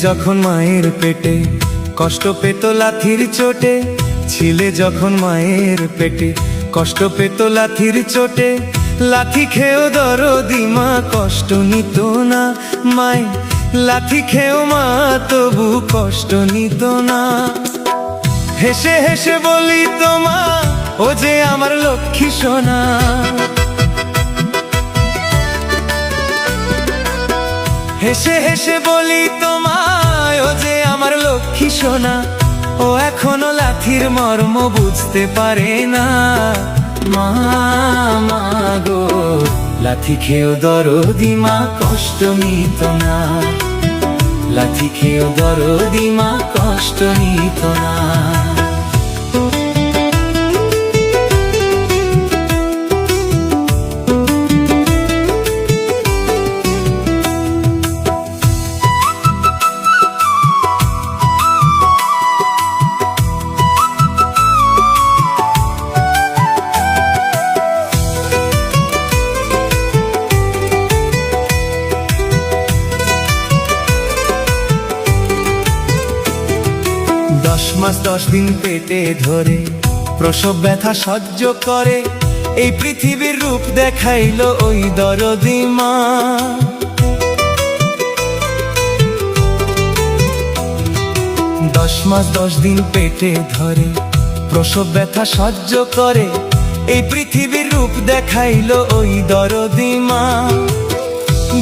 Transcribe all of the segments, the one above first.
যখন মায়ের পেটে কষ্ট পেত লাথির চোটে, ছিলে যখন মায়ের পেটে কষ্ট পেত লাথির চোটে, লাথি খেয়েও দরদি মা কষ্ট নিত না। মায় লাথি খেয়েও মা তবু কষ্ট নিত না। হেসে হেসে বলি তো মা, ও যে আমার লক্ষ্মী সোনা। হেসে হেসে বলি তোমায়, ও যে আমার লক্ষ্মী সোনা। ও এখনো লাথির মর্ম বুঝতে পারে না। মা মা গো, লাথি খেয়েও দরদি মা কষ্ট নিত না। লাথি খেয়েও দরদি মা কষ্ট নিত না। দশ মাস 10 দিন পেটে ধরে প্রসব ব্যথা সহ্য করে, এই পৃথিবীর রূপ দেখাইলো ওই দরদি মা। 10 মাস 10 দিন পেটে ধরে প্রসব ব্যথা সহ্য করে, এই পৃথিবীর রূপ দেখাইলো ওই দরদি মা।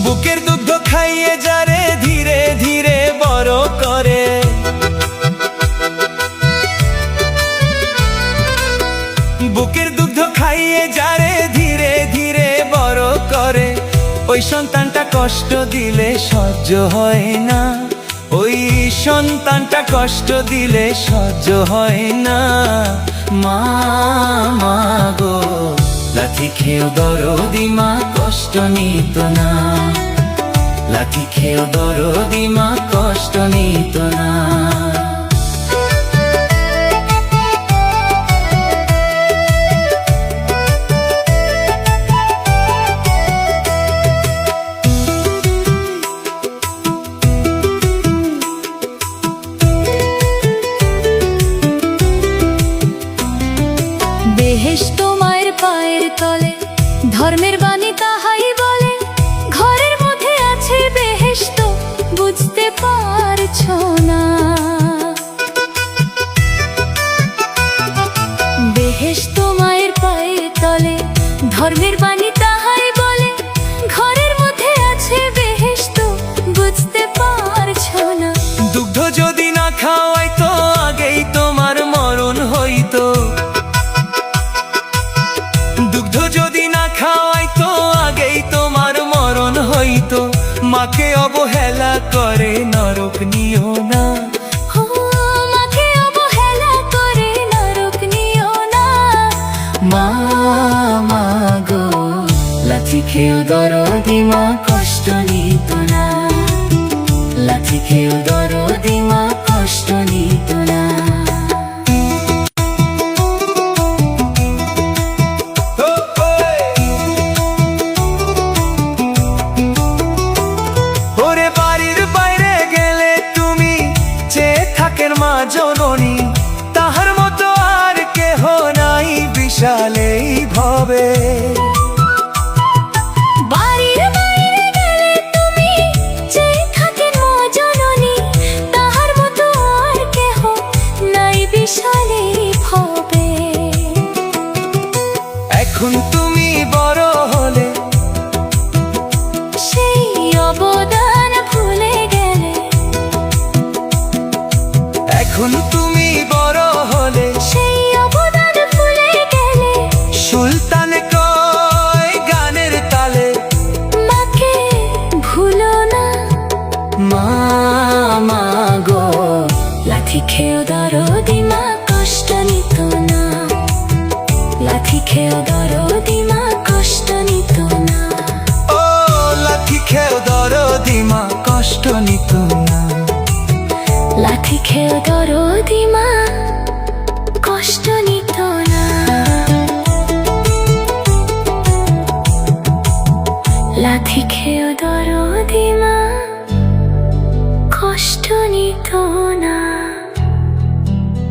বুকের দুগ্ধ খাইয়ে যারে ধীরে ধীরে বড় করে, বুকের দুগ্ধ খাইয়ে যারে ধীরে ধীরে বড় করে, ওই সন্তানটা কষ্ট দিলে সহ্য হয় না। ওই সন্তানটা কষ্ট দিলে সহ্য হয় না। মা মা গো, লাথি খেয়েও দরদি মা কষ্ট নিত না। লাথি খেয়েও দরদি মা কষ্ট নিত না। বেহেশত মায়ের পায়ের তলে, ধর্মের বাণী তাহাই বলে। ঘরের মধ্যে আছে বেহেশত, বুঝতে পারছো না। বেহেশত মায়ের পায়ের তলে, ধর্মের বাণী তাহাই বলে। ঘরের মধ্যে আছে বেহেশত, বুঝতে পারছো না। দুগ্ধ যদি না খাওয়াই তো আগেই তোমার মরণ হইতো। দুগ্ধ যদি না খাওয়াই তো আগেই তোমার মরণ হইতো। মাকে অবহেলা করে নরক নিও না। মাকে অবহেলা করে নরক নিও না। মা মা গো, লাথি খেয়েও দরদি মা কষ্ট নিত না। লাথি খেয়েও দরদি মা কষ্ট নিত না। মা জননী, তাহার মতো আর কেহ নাই বিশাল এই ভবে। বাড়ির বাইরে গেলে তুমি যে থাকেন মা জননী, তাহার মতো আর কেহ নাই বিশাল এই ভবে। এখন তুমি বড় হলে সেই অবদান ভুলে গেলে। এখন তুমি বড় হলে সেই অবদান ভুলে গেলে। সুলতানে কয় গানের তালে, মাকে ভুলো না। মা মা গো, লাথি খেয়েও দরদি মা কষ্ট নিত না। লাথি খেয়েও দরদি মা কষ্ট নিত না। ও লাথি খেয়েও দরদি মা কষ্ট নিত না। লাথি খেয়েও দরদি মা কষ্ট নিত না। লাথি খেয়েও দরদি মা কষ্ট গঠন